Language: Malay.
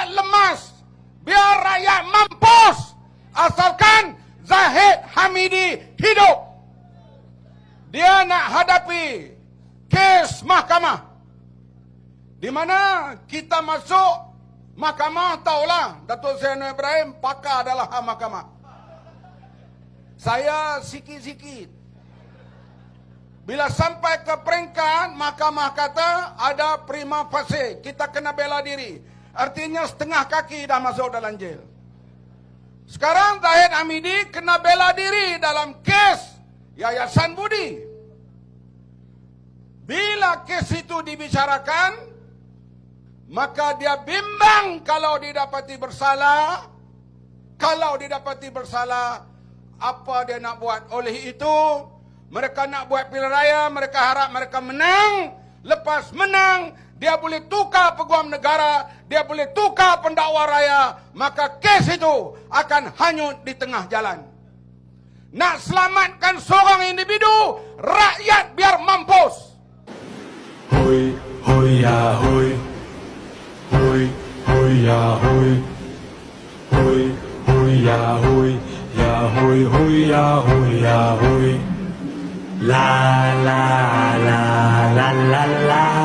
lemas, biar rakyat mampus, asalkan Zahid Hamidi hidup. Dia nak hadapi kes mahkamah, di mana kita masuk mahkamah, tahulah Datuk Zainal Ibrahim pakar dalam hal mahkamah. Saya sikit-sikit. Bila sampai ke peringkat mahkamah kata ada prima facie, kita kena bela diri. Artinya setengah kaki dah masuk dalam jail. Sekarang Zahid Hamidi kena bela diri dalam kes Yayasan Budi. Bila kes itu dibicarakan, maka dia bimbang kalau didapati bersalah. Kalau didapati bersalah, apa dia nak buat? Oleh itu, mereka nak buat pilihan raya, mereka harap mereka menang. Lepas menang, dia boleh tukar peguam negara, dia boleh tukar pendakwa raya, maka kes itu akan hanyut di tengah jalan. Nak selamatkan seorang individu, rakyat biar mampus. Hui, hui ya hui. Hui, hui ya hui. Hui, hui ya hui. Ya hui, hui ya hui ya hui. La la la la la la.